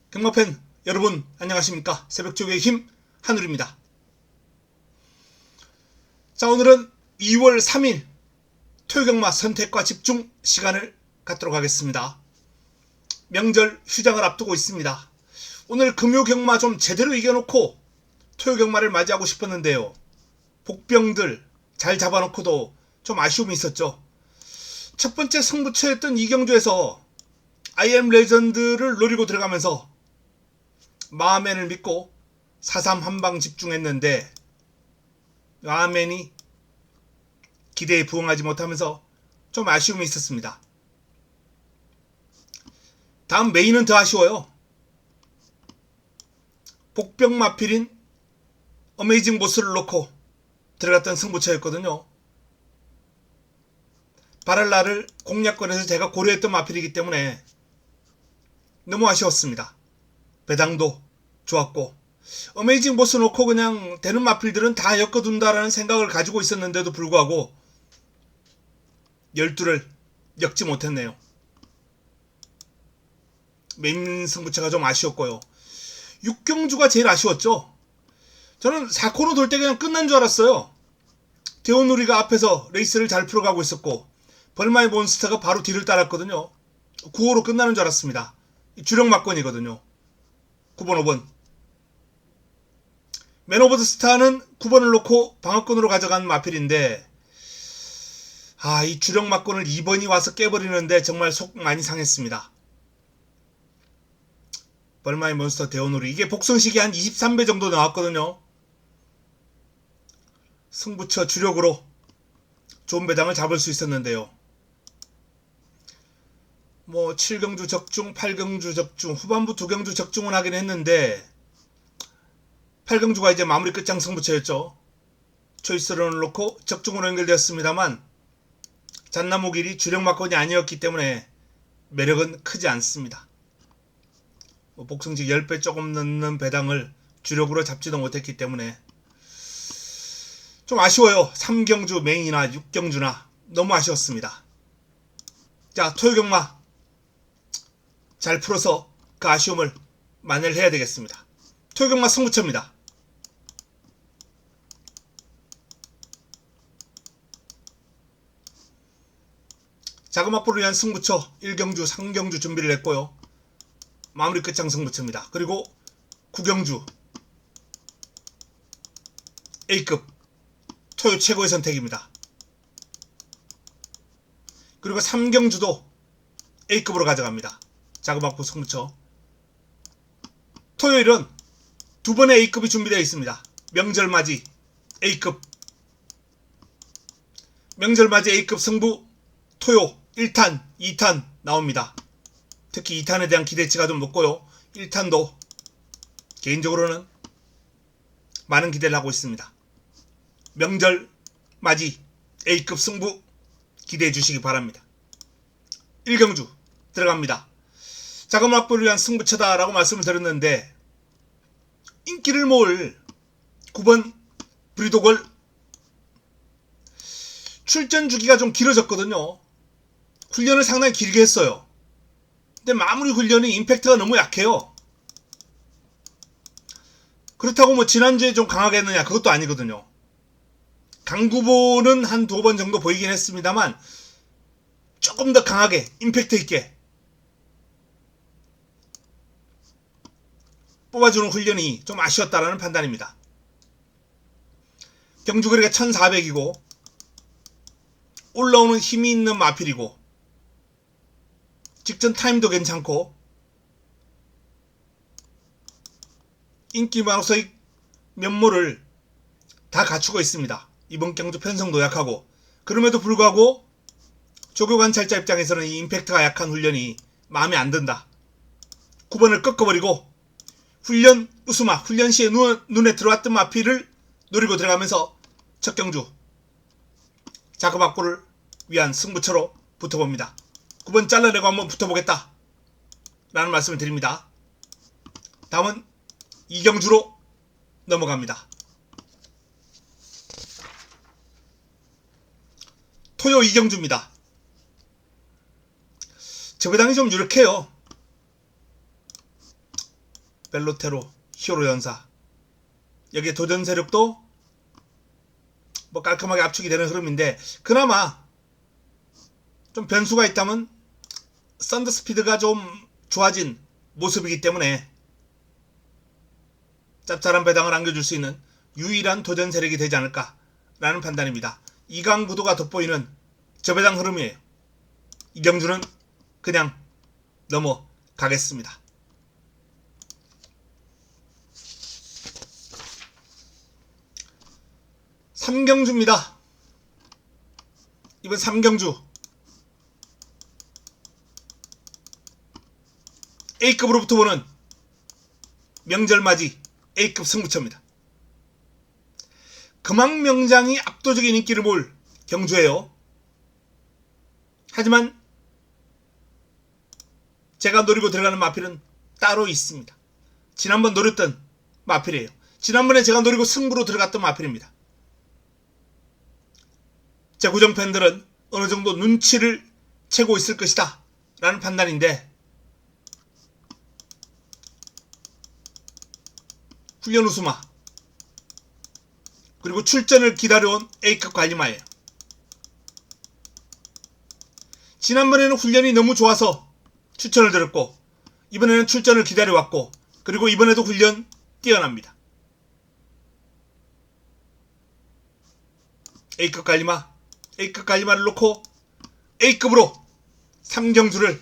경마팬 여러분 안녕하십니까. 새벽쪽의 힘 한울입니다. 자, 오늘은 2월 3일 토요경마 선택과 집중 시간을 갖도록 하겠습니다. 명절 휴장을 앞두고 있습니다. 오늘 금요경마 좀 제대로 이겨놓고 토요경마를 맞이하고 싶었는데요. 복병들 잘 잡아놓고도 좀 아쉬움이 있었죠. 첫 번째 승부처였던 이경주에서 IM 레전드를 노리고 들어가면서 마하맨을 믿고 4-3 한방 집중했는데 마하맨이 기대에 부응하지 못하면서 좀 아쉬움이 있었습니다. 다음 메인은 더 아쉬워요. 복병 마필인 어메이징 보스를 놓고 들어갔던 승부처였거든요. 바랄라를 공략권에서 제가 고려했던 마필이기 때문에 너무 아쉬웠습니다. 배당도 좋았고 어메이징 보스 놓고 그냥 되는 마필들은 다 엮어둔다라는 생각을 가지고 있었는데도 불구하고 12를 엮지 못했네요. 메인 승부처가 좀 아쉬웠고요. 육경주가 제일 아쉬웠죠. 저는 4코너 돌 때 그냥 끝난 줄 알았어요. 대원우리가 앞에서 레이스를 잘 풀어가고 있었고 벌마의 몬스터가 바로 뒤를 따랐거든요. 9호로 끝나는 줄 알았습니다. 주력 막권이거든요. 9번 5번 맨 오브 더 스타는 9번을 놓고 방어권으로 가져간 마필인데 이 주력 막권을 2번이 와서 깨버리는데 정말 속 많이 상했습니다. 벌마의 몬스터 대원우리 이게 복선식이 한 23배 정도 나왔거든요. 승부처 주력으로 좋은 배당을 잡을 수 있었는데요. 7경주 적중, 8경주 적중, 후반부 2경주 적중은 하긴 했는데 8경주가 이제 마무리 끝장 승부처였죠. 초이스런을 놓고 적중으로 연결되었습니다만 잣나무길이 주력 막건이 아니었기 때문에 매력은 크지 않습니다. 복승식 10배 조금 넘는 배당을 주력으로 잡지도 못했기 때문에 좀 아쉬워요. 3경주 메인이나 6경주나 너무 아쉬웠습니다. 자, 토요경마 잘 풀어서 그 아쉬움을 만회를 해야 되겠습니다. 토요경마 승부처입니다. 자금 확보를 위한 승부처 1경주, 3경주 준비를 했고요. 마무리 끝장 승부처입니다. 그리고 9경주 A급 토요 최고의 선택입니다. 그리고 3경주도 A급으로 가져갑니다. 자금 확보 승부처. 토요일은 두 번의 A급이 준비되어 있습니다. 명절맞이 A급, 명절맞이 A급 승부 토요 1탄, 2탄 나옵니다. 특히 2탄에 대한 기대치가 좀 높고요. 1탄도 개인적으로는 많은 기대를 하고 있습니다. 명절맞이 A급 승부 기대해 주시기 바랍니다. 1경주 들어갑니다. 자금 확보를 위한 승부처다라고 말씀을 드렸는데 인기를 모을 9번 브리도걸 출전 주기가 좀 길어졌거든요. 훈련을 상당히 길게 했어요. 근데 마무리 훈련이 임팩트가 너무 약해요. 그렇다고 지난주에 좀 강하게 했느냐 그것도 아니거든요. 강구보는 한 2번 정도 보이긴 했습니다만 조금 더 강하게 임팩트 있게 뽑아주는 훈련이 좀 아쉬웠다라는 판단입니다. 경주거리가 1400이고 올라오는 힘이 있는 마필이고 직전 타임도 괜찮고 인기 마우스의 면모를 다 갖추고 있습니다. 이번 경주 편성도 약하고 그럼에도 불구하고 조교 관찰자 입장에서는 이 임팩트가 약한 훈련이 마음에 안 든다. 9번을 꺾어버리고 훈련 우수마, 훈련 시에 눈에 들어왔던 마필을 노리고 들어가면서 첫 경주 자금 확보를 위한 승부처로 붙어봅니다. 9번 잘라내고 한번 붙어보겠다 라는 말씀을 드립니다. 다음은 2경주로 넘어갑니다. 토요 2경주입니다. 저 배당이 좀 유력해요. 벨로테로, 히어로 연사. 여기에 도전 세력도 뭐 깔끔하게 압축이 되는 흐름인데, 그나마 좀 변수가 있다면 썬더 스피드가 좀 좋아진 모습이기 때문에 짭짤한 배당을 안겨줄 수 있는 유일한 도전 세력이 되지 않을까라는 판단입니다. 2강 구도가 돋보이는 저배당 흐름이에요. 이경주는 그냥 넘어가겠습니다. 삼경주입니다. 이번 삼경주 A급으로부터 보는 명절맞이 A급 승부처입니다. 금왕명장이 압도적인 인기를 모을 경주예요. 하지만 제가 노리고 들어가는 마필은 따로 있습니다. 지난번 노렸던 마필이에요. 지난번에 제가 노리고 승부로 들어갔던 마필입니다. 제 고정팬들은 어느 정도 눈치를 채고 있을 것이다 라는 판단인데, 훈련 우수마 그리고 출전을 기다려온 A급 관리마예요. 지난번에는 훈련이 너무 좋아서 추천을 드렸고, 이번에는 출전을 기다려왔고, 그리고 이번에도 훈련 뛰어납니다. A급 관리마를 놓고 A급으로 삼경주를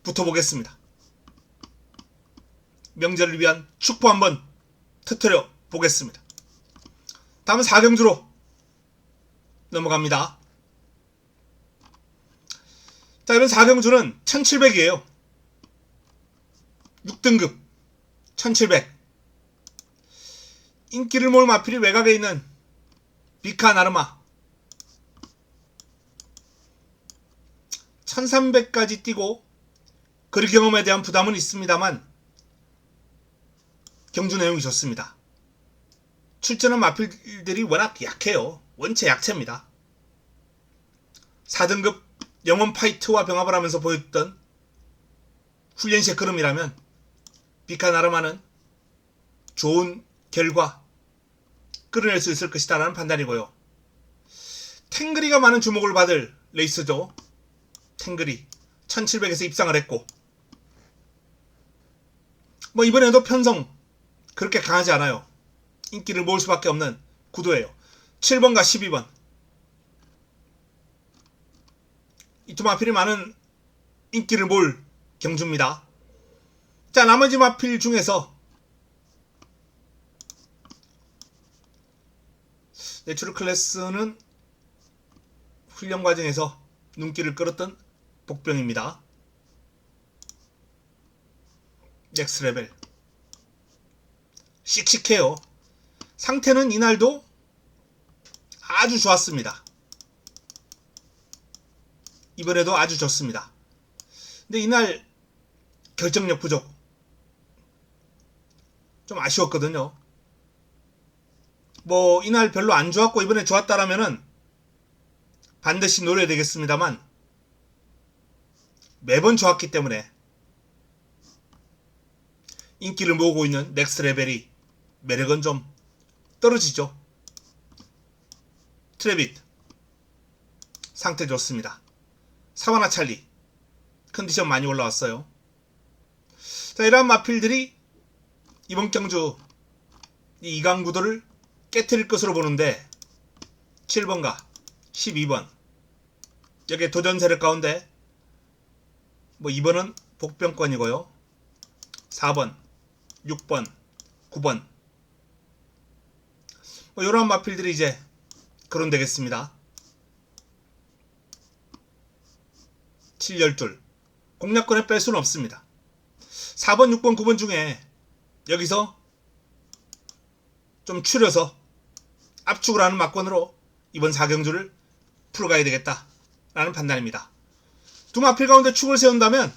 붙어보겠습니다. 명절을 위한 축포 한번 터뜨려 보겠습니다. 다음은 4경주로 넘어갑니다. 자, 이번 4경주는 1700이에요. 6등급 1700. 인기를 모을 마필이 외곽에 있는 비카 나르마 1300까지 뛰고 거리 경험에 대한 부담은 있습니다만 경주 내용이 좋습니다. 출전한 마필들이 워낙 약해요. 원체 약체입니다. 4등급 영원 파이트와 병합을 하면서 보였던 훈련시의 흐름이라면 비카 나르마는 좋은 결과 끌어낼 수 있을 것이다 라는 판단이고요. 탱그리가 많은 주목을 받을 레이스죠. 탱그리 1700에서 입상을 했고, 뭐 이번에도 편성 그렇게 강하지 않아요. 인기를 모을 수밖에 없는 구도예요. 7번과 12번 이 두 마필이 많은 인기를 모을 경주입니다. 자, 나머지 마필 중에서 내추럴 클래스는 훈련 과정에서 눈길을 끌었던 복병입니다. 넥스 레벨 씩씩해요. 상태는 이날도 아주 좋았습니다. 이번에도 아주 좋습니다. 근데 이날 결정력 부족 좀 아쉬웠거든요. 뭐 이날 별로 안 좋았고 이번에 좋았다라면은 반드시 노려야 되겠습니다만, 매번 좋았기 때문에 인기를 모으고 있는 넥스 레벨이 매력은 좀 떨어지죠. 트래빗 상태 좋습니다. 사바나 찰리 컨디션 많이 올라왔어요. 자, 이러한 마필들이 이번 경주 이 2강 구도를 깨트릴 것으로 보는데, 7번과 12번 여기에 도전 세력 가운데 뭐 2번은 복병권이고요. 4번, 6번, 9번 뭐 이러한 마필들이 이제 거론되겠습니다. 712 공략권에 뺄 수는 없습니다. 4번, 6번, 9번 중에 여기서 좀 추려서 압축을 하는 막권으로 이번 4경주를 풀어가야 되겠다라는 판단입니다. 두 마필 가운데 축을 세운다면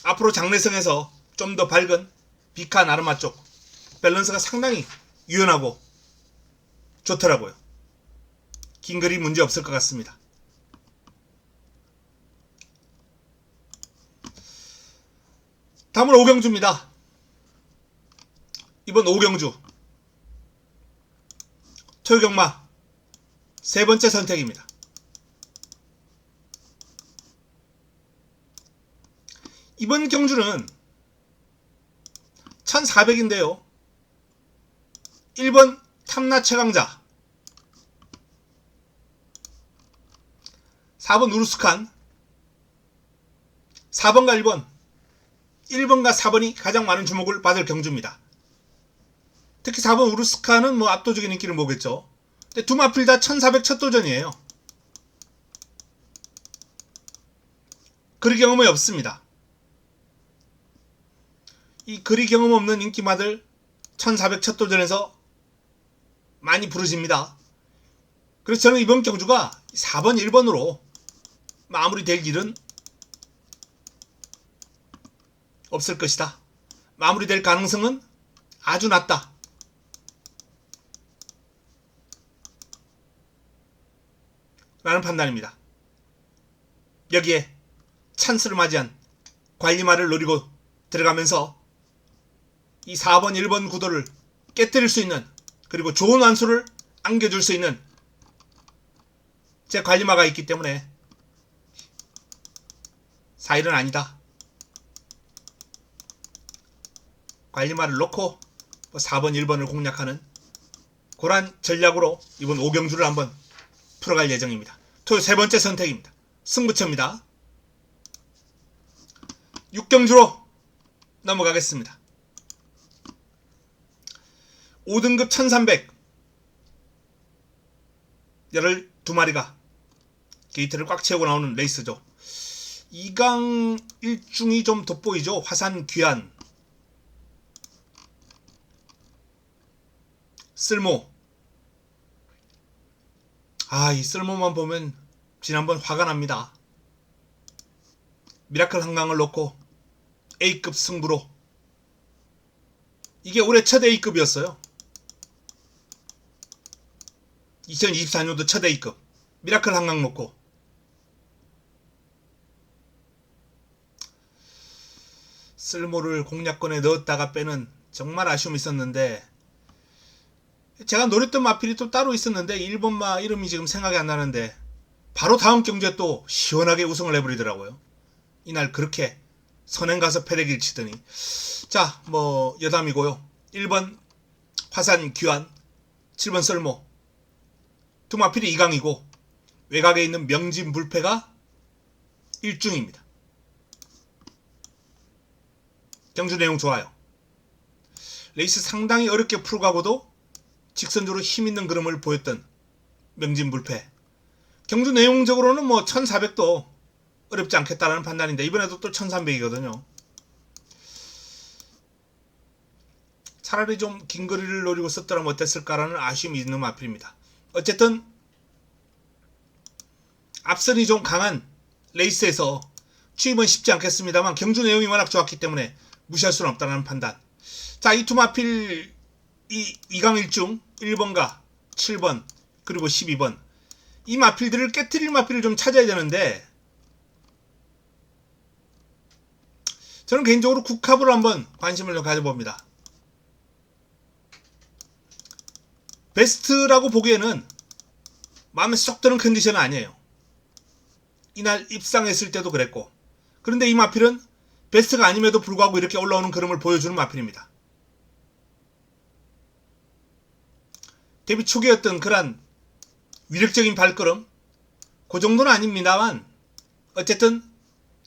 앞으로 장래성에서 좀 더 밝은 비카 나르마 쪽 밸런스가 상당히 유연하고 좋더라고요. 긴 거리 문제 없을 것 같습니다. 다음은 오경주입니다. 이번 오경주 토요경마 세 번째 선택입니다. 이번 경주는 1400인데요. 1번 탐나 최강자, 4번 우루스칸, 4번과 1번, 1번과 4번이 가장 많은 주목을 받을 경주입니다. 특히 4번 우루스칸은 뭐 압도적인 인기를 모으겠죠. 근데 두 마필 다 1400 첫 도전이에요. 그리 경험이 없습니다. 이 그리 경험 없는 인기마들 1400 첫 도전에서 많이 부르집니다. 그래서 저는 이번 경주가 4번 1번으로 마무리될 일은 없을 것이다. 마무리될 가능성은 아주 낮다. 라는 판단입니다. 여기에 찬스를 맞이한 관리마를 노리고 들어가면서 이 4번 1번 구도를 깨뜨릴 수 있는, 그리고 좋은 완수를 안겨줄 수 있는 제 관리마가 있기 때문에 4일은 아니다. 관리마를 놓고 4번 1번을 공략하는 그런 전략으로 이번 오경주를 한번 풀어갈 예정입니다. 토요 세 번째 선택입니다. 승부처입니다. 6경주로 넘어가겠습니다. 5등급 1300 12마리가 게이트를 꽉 채우고 나오는 레이스죠. 2강 1중이 좀 돋보이죠. 화산 귀한, 쓸모. 이 쓸모만 보면 지난번 화가 납니다. 미라클 한강을 놓고 A급 승부로, 이게 올해 첫 A급이었어요. 2024년도 첫 A급 미라클 한강 놓고 쓸모를 공략권에 넣었다가 빼는 정말 아쉬움이 있었는데, 제가 노렸던 마필이 또 따로 있었는데 1번마 이름이 지금 생각이 안 나는데 바로 다음 경주에 또 시원하게 우승을 해버리더라고요. 이날 그렇게 선행 가서 패대기를 치더니. 자, 뭐 여담이고요. 1번 화산 귀환, 7번 썰모, 두 마필이 2강이고 외곽에 있는 명진 불패가 1중입니다. 경주 내용 좋아요. 레이스 상당히 어렵게 풀고 가고도 직선적으로 힘있는 그림을 보였던 명진 불패. 경주 내용적으로는 뭐 1400도 어렵지 않겠다라는 판단인데 이번에도 또 1300이거든요. 차라리 좀 긴 거리를 노리고 썼더라면 어땠을까라는 아쉬움이 있는 마필입니다. 어쨌든 앞선이 좀 강한 레이스에서 취임은 쉽지 않겠습니다만 경주 내용이 워낙 좋았기 때문에 무시할 수는 없다는 판단. 자, 이 두 마필, 이 2강 1중 1번과 7번 그리고 12번, 이 마필들을 깨트릴 마필을 좀 찾아야 되는데 저는 개인적으로 국합으로 한번 관심을 좀 가져봅니다. 베스트라고 보기에는 마음에 쏙 드는 컨디션은 아니에요. 이날 입상했을 때도 그랬고. 그런데 이 마필은 베스트가 아님에도 불구하고 이렇게 올라오는 그림을 보여주는 마필입니다. 데뷔 초기였던 그런 위력적인 발걸음, 그 정도는 아닙니다만 어쨌든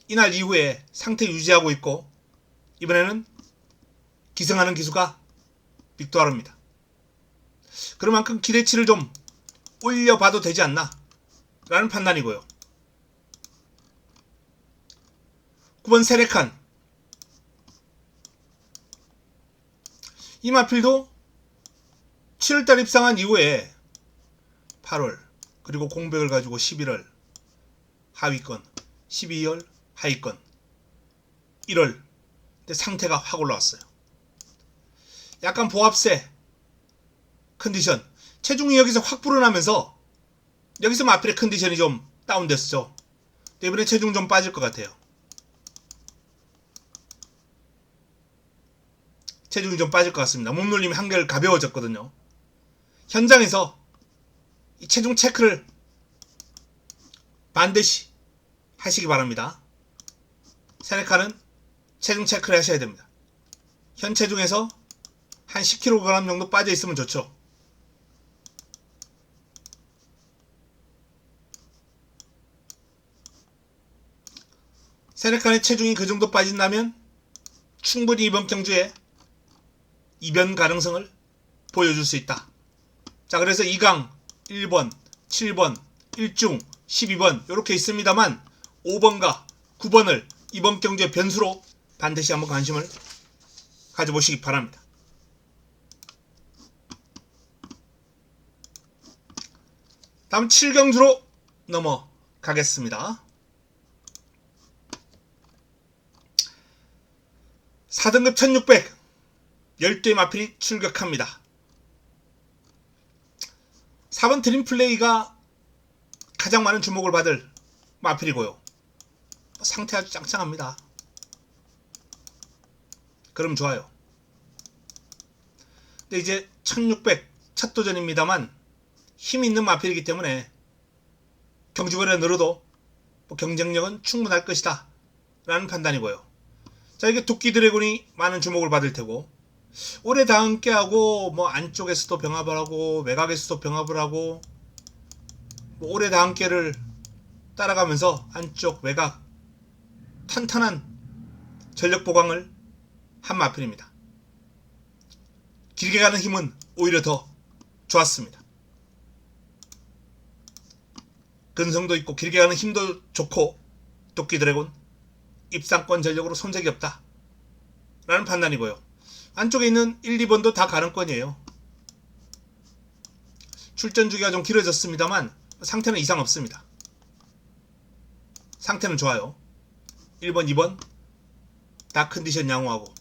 이날 이후에 상태 유지하고 있고 이번에는 기승하는 기수가 빅토르입니다. 그만큼 기대치를 좀 올려봐도 되지 않나 라는 판단이고요. 9번 세레칸, 이 마필도 7월달 입상한 이후에 8월 그리고 공백을 가지고 11월 하위권, 12월 하위권, 1월 근데 상태가 확 올라왔어요. 약간 보합세 컨디션, 체중이 여기서 확 불어나면서 여기서 마필의 컨디션이 좀 다운됐죠. 이번에 체중 좀 빠질 것 같아요. 체중이 좀 빠질 것 같습니다. 몸놀림이 한결 가벼워졌거든요. 현장에서 이 체중 체크를 반드시 하시기 바랍니다. 세네카는 체중 체크를 하셔야 됩니다. 현 체중에서 한 10kg 정도 빠져 있으면 좋죠. 세네카의 체중이 그 정도 빠진다면 충분히 이번 경주에 이변 가능성을 보여줄 수 있다. 자, 그래서 2강 1번, 7번, 1중, 12번 이렇게 있습니다만 5번과 9번을 이번 경주의 변수로 반드시 한번 관심을 가져보시기 바랍니다. 다음 7경주로 넘어가겠습니다. 4등급 1600 12의 마필이 출격합니다. 4번 드림플레이가 가장 많은 주목을 받을 마필이고요. 상태 아주 짱짱합니다. 그럼 좋아요. 근데 이제 1600 첫 도전입니다만 힘이 있는 마필이기 때문에 경주거리가 늘어도 경쟁력은 충분할 것이다 라는 판단이고요. 자, 이게 도끼 드래곤이 많은 주목을 받을 테고 올해 다 함께하고 안쪽에서도 병합을 하고 외곽에서도 병합을 하고 올해 다 함께를 따라가면서 안쪽 외곽 탄탄한 전력 보강을 한 마필입니다. 길게 가는 힘은 오히려 더 좋았습니다. 근성도 있고 길게 가는 힘도 좋고 도끼 드래곤 입상권 전력으로 손색이 없다 라는 판단이고요. 안쪽에 있는 1, 2번도 다 가능권이에요. 출전 주기가 좀 길어졌습니다만 상태는 이상 없습니다. 상태는 좋아요. 1번, 2번 다 컨디션 양호하고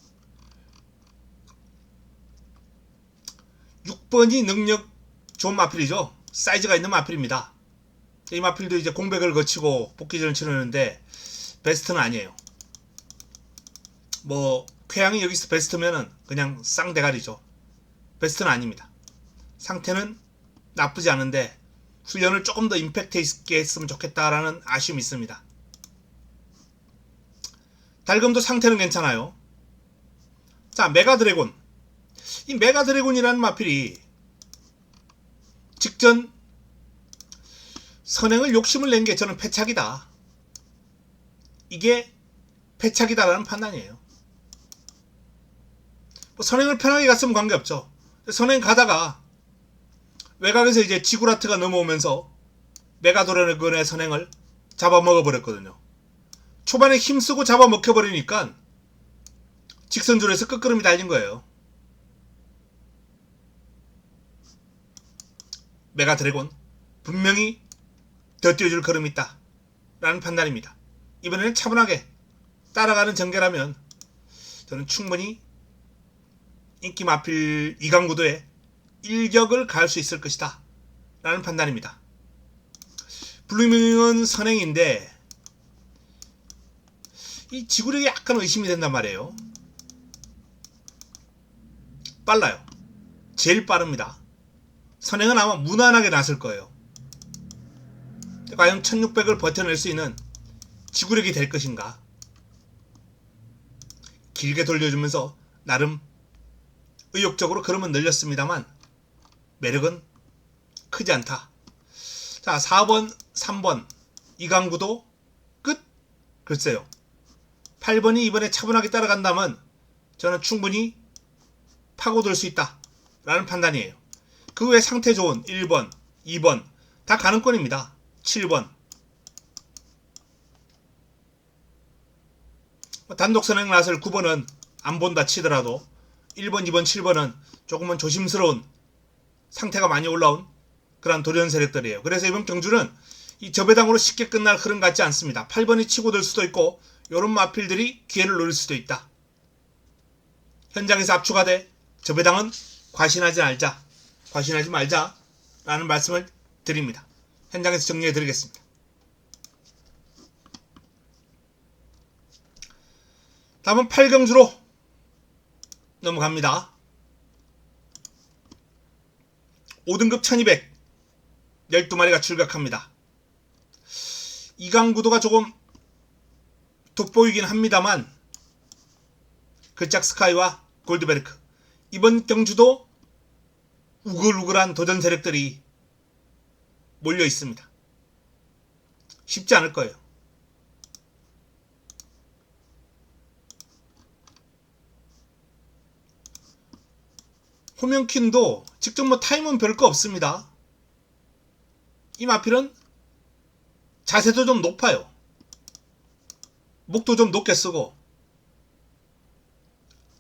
6번이 능력 좋은 마필이죠. 사이즈가 있는 마필입니다. 이 마필도 이제 공백을 거치고 복귀전을 치르는데 베스트는 아니에요. 쾌양이 여기서 베스트면은 그냥 쌍대가리죠. 베스트는 아닙니다. 상태는 나쁘지 않은데 훈련을 조금 더 임팩트 있게 했으면 좋겠다라는 아쉬움이 있습니다. 달금도 상태는 괜찮아요. 자, 메가드래곤. 이 메가드래곤이라는 마필이 직전 선행을 욕심을 낸 게 저는 패착이다. 이게 패착이다라는 판단이에요. 선행을 편하게 갔으면 관계없죠. 선행 가다가 외곽에서 이제 지구라트가 넘어오면서 메가드래곤의 선행을 잡아먹어버렸거든요. 초반에 힘쓰고 잡아먹혀버리니까 직선줄에서 끝걸음이 달린 거예요. 메가드래곤 분명히 더 뛰어줄 걸음이 있다 라는 판단입니다. 이번에는 차분하게 따라가는 전개라면 저는 충분히 인기 마필 2강 구도에 일격을 가할 수 있을 것이다 라는 판단입니다. 블루밍은 선행인데 이 지구력이 약간 의심이 된단 말이에요. 빨라요. 제일 빠릅니다. 선행은 아마 무난하게 났을 거예요. 과연 1600을 버텨낼 수 있는 지구력이 될 것인가. 길게 돌려주면서 나름 의욕적으로 걸음은 늘렸습니다만 매력은 크지 않다. 자, 4번, 3번 2강 구도 끝? 글쎄요. 8번이 이번에 차분하게 따라간다면 저는 충분히 파고들 수 있다 라는 판단이에요. 그 외에 상태 좋은 1번, 2번 다 가능권입니다. 7번 단독 선행 낫을 9번은 안 본다 치더라도 1번, 2번, 7번은 조금은 조심스러운 상태가 많이 올라온 그런 도련 세력들이에요. 그래서 이번 경주는 이 저배당으로 쉽게 끝날 흐름 같지 않습니다. 8번이 치고 들 수도 있고 이런 마필들이 기회를 노릴 수도 있다. 현장에서 압축하되 저배당은 과신하지 말자 라는 말씀을 드립니다. 현장에서 정리해 드리겠습니다. 다음은 8경주로 넘어갑니다. 5등급 1200 12마리가 출격합니다. 이강 구도가 조금 돋보이긴 합니다만 글작 스카이와 골드베르크 이번 경주도 우글우글한 도전 세력들이 몰려 있습니다. 쉽지 않을 거예요. 호명킨도 직접 뭐 타임은 별거 없습니다. 이 마필은 자세도 좀 높아요. 목도 좀 높게 쓰고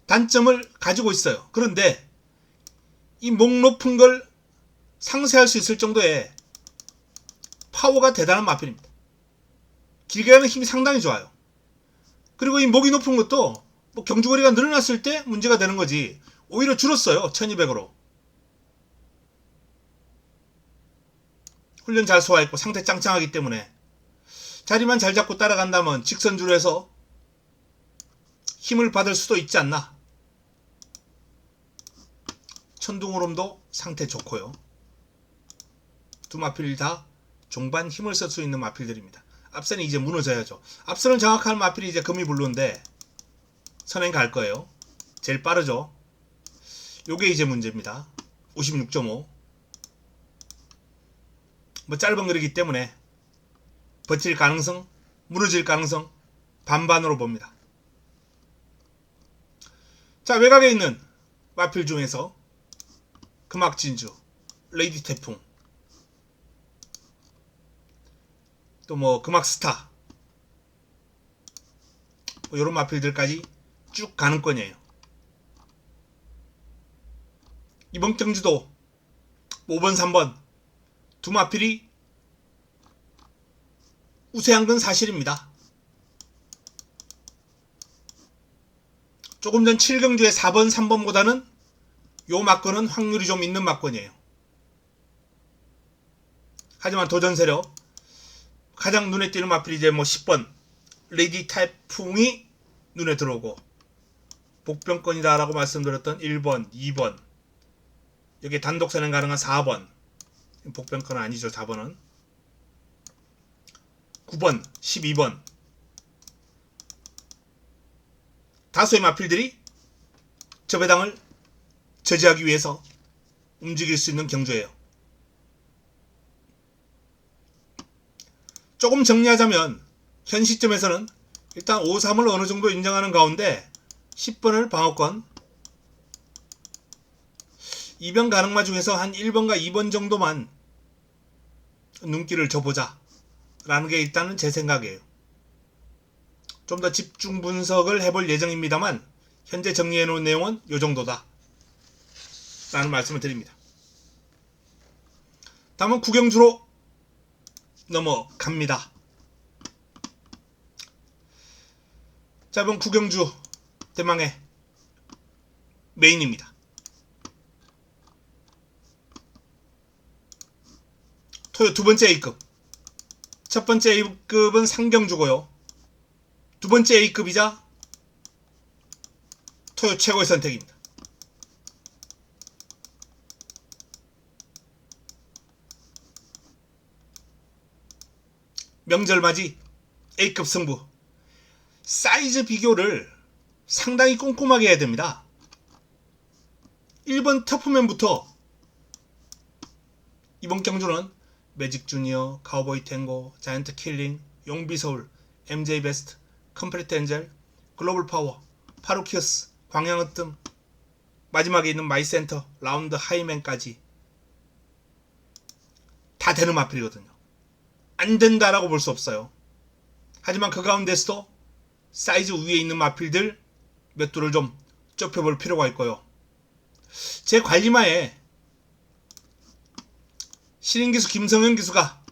단점을 가지고 있어요. 그런데 이 목 높은 걸 상쇄할 수 있을 정도의 파워가 대단한 마필입니다. 길게 가는 힘이 상당히 좋아요. 그리고 이 목이 높은 것도 뭐 경주거리가 늘어났을 때 문제가 되는 거지 오히려 줄었어요. 1200으로. 훈련 잘 소화했고 상태 짱짱하기 때문에 자리만 잘 잡고 따라간다면 직선주로 해서 힘을 받을 수도 있지 않나. 천둥오름도 상태 좋고요. 두 마필 다 종반 힘을 쓸 수 있는 마필들입니다. 앞선이 이제 무너져야죠. 앞선을 장악하는 마필이 이제 금이블루인데 선행 갈 거예요. 제일 빠르죠. 요게 이제 문제입니다. 56.5 뭐 짧은 거리기 때문에 버틸 가능성, 무너질 가능성 반반으로 봅니다. 자, 외곽에 있는 마필 중에서 금악진주, 레이디 태풍, 또 뭐 금악스타 뭐 요런 마필들까지 쭉 가는 거예요. 이번 경주도 5번, 3번 두 마필이 우세한 건 사실입니다. 조금 전 7경주의 4번, 3번보다는 요 막건은 확률이 좀 있는 막건이에요. 하지만 도전 세력 가장 눈에 띄는 마필이 이제 뭐 10번 레이디 태풍이 눈에 들어오고 복병권이다 라고 말씀드렸던 1번, 2번 여기 단독 선행 가능한 4번 복병권은 아니죠. 4번은 9번, 12번 다수의 마필들이 저 배당을 저지하기 위해서 움직일 수 있는 경주예요. 조금 정리하자면 현 시점에서는 일단 5, 3을 어느 정도 인정하는 가운데 10번을 방어권 2병 가능마 중에서 한 1번과 2번 정도만 눈길을 줘보자 라는 게 일단은 제 생각이에요. 좀 더 집중 분석을 해볼 예정입니다만 현재 정리해 놓은 내용은 요 정도다 라는 말씀을 드립니다. 다음은 구경주로 넘어갑니다. 자, 이번 구경주 대망의 메인입니다. 토요 두 번째 A급. 첫 번째 A급은 상경주고요. 두 번째 A급이자 토요 최고의 선택입니다. 명절맞이 A급 승부. 사이즈 비교를 상당히 꼼꼼하게 해야 됩니다. 1번 터프맨부터 이번 경주는 매직 주니어, 카우보이 탱고, 자이언트 킬링, 용비 서울, MJ 베스트, 컴플리트 엔젤, 글로벌 파워, 파루키어스, 광양으뜸, 마지막에 있는 마이센터, 라운드 하이맨까지 다 되는 마필이거든요. 안 된다라고 볼 수 없어요. 하지만 그 가운데서도 사이즈 위에 있는 마필들 몇 두를 좀 좁혀볼 필요가 있고요. 제 관리마에 신인기수 김성현 기수가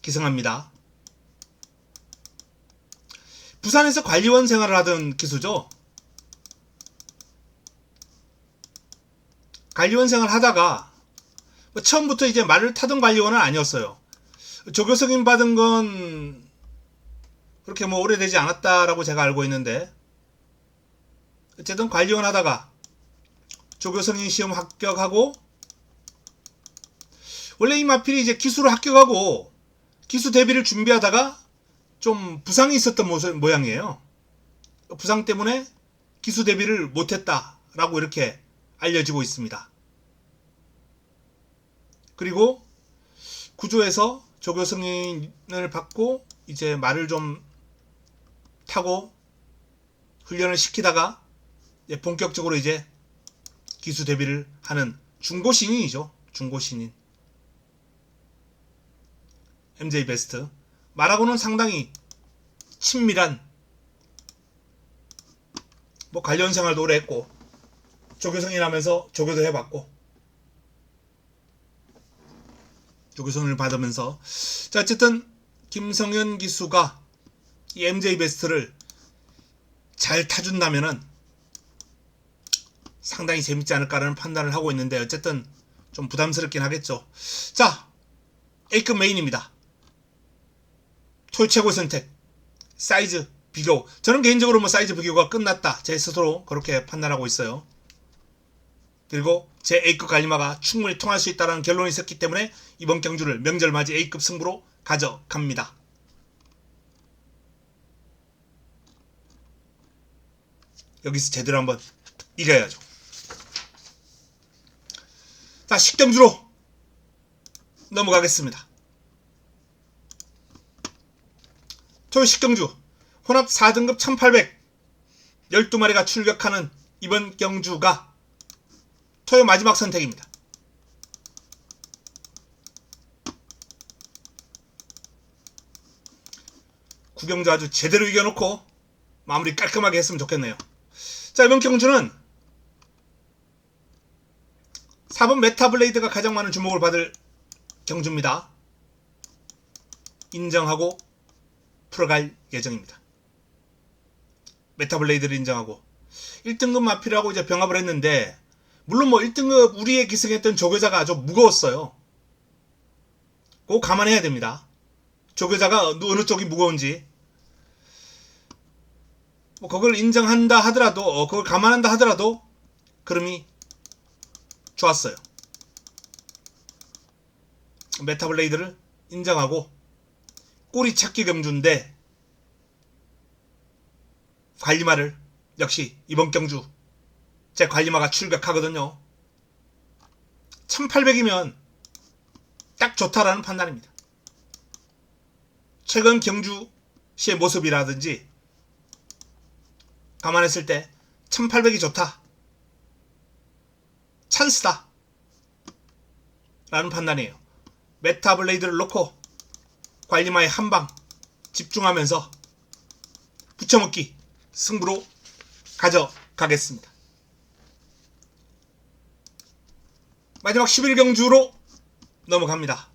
기승합니다. 부산에서 관리원 생활을 하던 기수죠. 관리원 생활 하다가 처음부터 이제 말을 타던 관리원은 아니었어요. 조교석임 받은 건 그렇게 뭐 오래되지 않았다라고 제가 알고 있는데 어쨌든 관리원 하다가 조교성인 시험 합격하고, 원래 이 마필이 이제 기수를 합격하고 기수 대비를 준비하다가 좀 부상이 있었던 모양이에요. 부상 때문에 기수 대비를 못했다라고 이렇게 알려지고 있습니다. 그리고 구조에서 조교승인을 받고 이제 말을 좀 타고 훈련을 시키다가 본격적으로 이제 기수 대비를 하는 중고신인이죠. 중고신인. MJ 베스트. 말하고는 상당히 친밀한 뭐 관련 생활도 오래 했고 조교성인 하면서 조교도 해봤고 조교성인을 받으면서 자 어쨌든 김성현 기수가 이 MJ 베스트를 잘 타준다면은 상당히 재밌지 않을까라는 판단을 하고 있는데 어쨌든 좀 부담스럽긴 하겠죠. 자 A급 메인입니다. 토요 최고의 선택 사이즈 비교. 저는 개인적으로 뭐 사이즈 비교가 끝났다 제 스스로 그렇게 판단하고 있어요. 그리고 제 A급 갈리마가 충분히 통할 수 있다는 결론이 있었기 때문에 이번 경주를 명절맞이 A급 승부로 가져갑니다. 여기서 제대로 한번 이겨야죠. 자, 10경주로 넘어가겠습니다. 토요 10경주 혼합 4등급 1800 12마리가 출격하는 이번 경주가 토요 마지막 선택입니다. 구경주 아주 제대로 이겨놓고 마무리 깔끔하게 했으면 좋겠네요. 자, 이번 경주는 4번 메타블레이드가 가장 많은 주목을 받을 경주입니다. 인정하고 풀어갈 예정입니다. 메타블레이드를 인정하고 1등급 마필하고 이제 병합을 했는데 물론 뭐 1등급 우리에 기승했던 조교자가 아주 무거웠어요. 그거 감안해야 됩니다. 조교자가 어느 쪽이 무거운지 뭐 그걸 인정한다 하더라도 그걸 감안한다 하더라도 그름이 좋았어요. 메타블레이드를 인정하고 꼬리 찾기 경주인데 관리마를 역시 이번 경주 제 관리마가 출격하거든요. 1800이면 딱 좋다라는 판단입니다. 최근 경주시의 모습이라든지 감안했을 때 1800이 좋다. 찬스다. 라는 판단이에요. 메타블레이드를 놓고 관리마의 한방 집중하면서 붙여먹기 승부로 가져가겠습니다. 마지막 11경주로 넘어갑니다.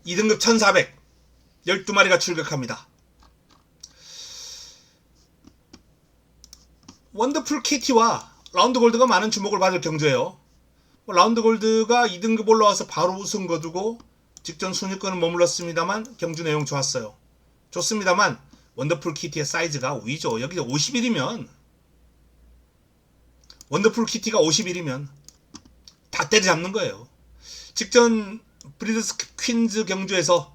2등급 1400 12마리가 출격합니다. 원더풀 KT와 라운드 골드가 많은 주목을 받을 경주예요. 라운드 골드가 2등급 올라와서 바로 우승 거두고 직전 순위권은 머물렀습니다만 경주 내용 좋았어요. 좋습니다만 원더풀 키티의 사이즈가 우위죠. 여기 51이면 원더풀 키티가 51이면 다 때려잡는 거예요. 직전 브리드스 퀸즈 경주에서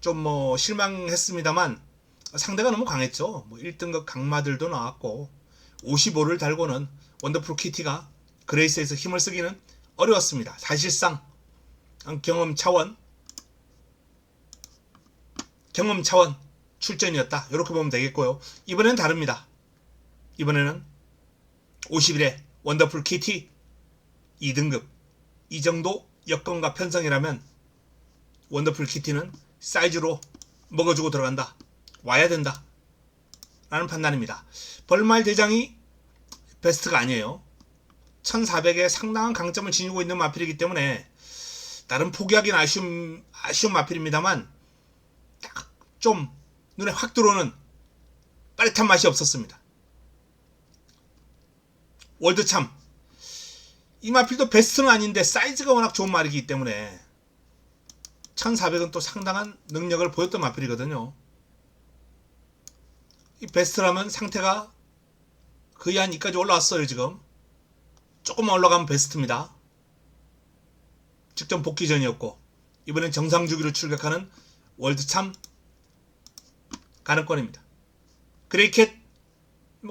좀 뭐 실망했습니다만 상대가 너무 강했죠. 뭐 1등급 강마들도 나왔고 55를 달고는 원더풀 키티가 그레이스에서 힘을 쓰기는 어려웠습니다. 사실상 경험 차원 출전이었다. 이렇게 보면 되겠고요. 이번엔 다릅니다. 이번에는 51에 원더풀 키티 2등급 이 정도 여건과 편성이라면 원더풀 키티는 사이즈로 먹어주고 들어간다. 와야 된다. 라는 판단입니다. 벌말 대장이 베스트가 아니에요. 1400에 상당한 강점을 지니고 있는 마필이기 때문에 나름 포기하기는 아쉬운 마필입니다만 좀 눈에 확 들어오는 빠릿한 맛이 없었습니다. 월드참 이 마필도 베스트는 아닌데 사이즈가 워낙 좋은 말이기 때문에 1400은 또 상당한 능력을 보였던 마필이거든요. 이 베스트라면 상태가 거의 한 이까지 올라왔어요. 지금 조금만 올라가면 베스트입니다. 직전 복귀 전이었고 이번엔 정상 주기로 출격하는 월드참 가능권입니다. 그레이캣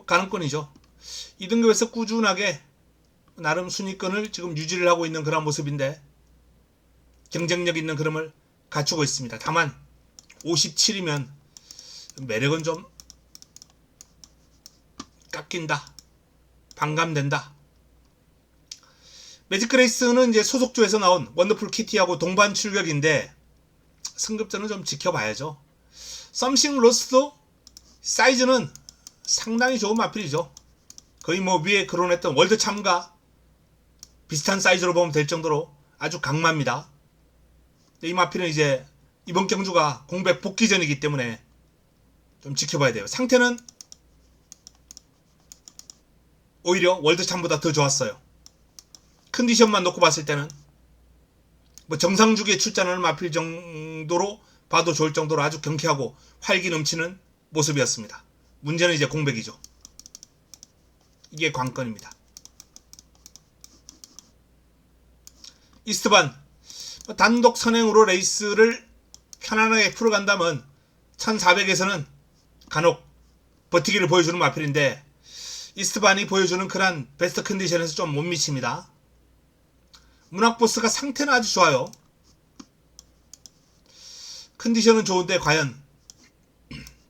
가능권이죠. 2등급에서 꾸준하게 나름 순위권을 지금 유지를 하고 있는 그런 모습인데 경쟁력 있는 흐름을 갖추고 있습니다. 다만 57이면 매력은 좀 깎인다. 반감된다. 매직그레이스는 이제 소속조에서 나온 원더풀 키티하고 동반 출격인데 승급전은 좀 지켜봐야죠. 썸씽 로스도 사이즈는 상당히 좋은 마필이죠. 거의 뭐 위에 거론했던 월드참과 비슷한 사이즈로 보면 될 정도로 아주 강마입니다. 이 마필은 이제 이번 경주가 공백 복귀전이기 때문에 좀 지켜봐야 돼요. 상태는 오히려 월드참보다 더 좋았어요. 컨디션만 놓고 봤을 때는 뭐 정상 주기에 출전하는 마필 정도로 봐도 좋을 정도로 아주 경쾌하고 활기 넘치는 모습이었습니다. 문제는 이제 공백이죠. 이게 관건입니다. 이스트반 단독 선행으로 레이스를 편안하게 풀어간다면 1400에서는 간혹 버티기를 보여주는 마필인데 이스트반이 보여주는 그런 베스트 컨디션에서 좀 못 미칩니다. 문학보스가 상태는 아주 좋아요. 컨디션은 좋은데 과연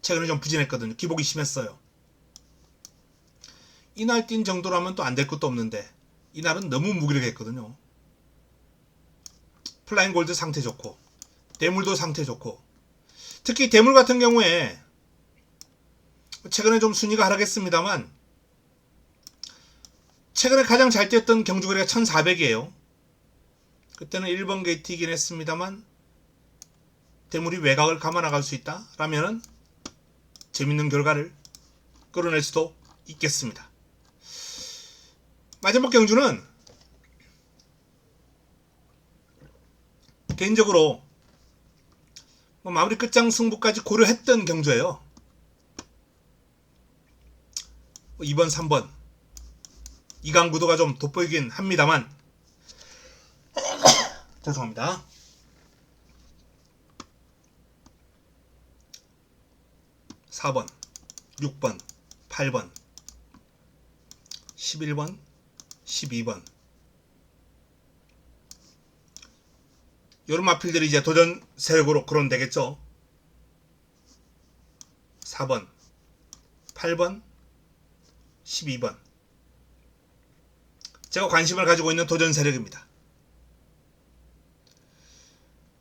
최근에 좀 부진했거든요. 기복이 심했어요. 이날 뛴 정도라면 또 안 될 것도 없는데 이날은 너무 무기력했거든요. 플라잉 골드 상태 좋고 대물도 상태 좋고 특히 대물 같은 경우에 최근에 좀 순위가 하락했습니다만 최근에 가장 잘 뛰었던 경주거리가 1400이에요. 그때는 1번 게이트이긴 했습니다만 대물이 외곽을 감아나갈 수 있다 라면은 재밌는 결과를 끌어낼 수도 있겠습니다. 마지막 경주는 개인적으로 뭐 마무리 끝장 승부까지 고려했던 경주예요. 2번 3번 이강 구도가 좀 돋보이긴 합니다만 죄송합니다. 4번 6번 8번 11번 12번 요런 마필들이 이제 도전 세력으로 거론되겠죠. 4번 8번 12번 제가 관심을 가지고 있는 도전 세력입니다.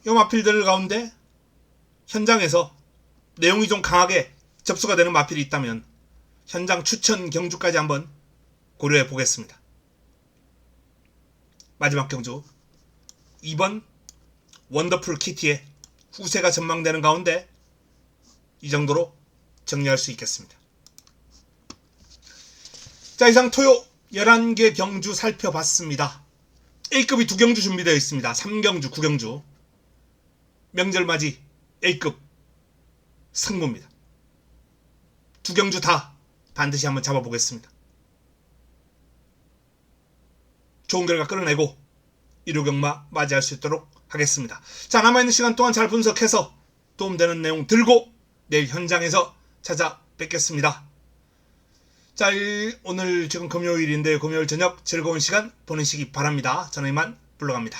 요 마필들 가운데 현장에서 내용이 좀 강하게 접수가 되는 마필이 있다면 현장 추천 경주까지 한번 고려해 보겠습니다. 마지막 경주 2번 원더풀 키티의 후세가 전망되는 가운데 이 정도로 정리할 수 있겠습니다. 자, 이상 토요 11개 경주 살펴봤습니다. A급이 2경주 준비되어 있습니다. 3경주, 9경주 명절맞이 A급 승부입니다. 2경주 다 반드시 한번 잡아보겠습니다. 좋은 결과 끌어내고 1호 경마 맞이할 수 있도록 하겠습니다. 자, 남아있는 시간 동안 잘 분석해서 도움되는 내용 들고 내일 현장에서 찾아뵙겠습니다. 자, 오늘 지금 금요일인데 금요일 저녁 즐거운 시간 보내시기 바랍니다. 저는 이만 물러갑니다.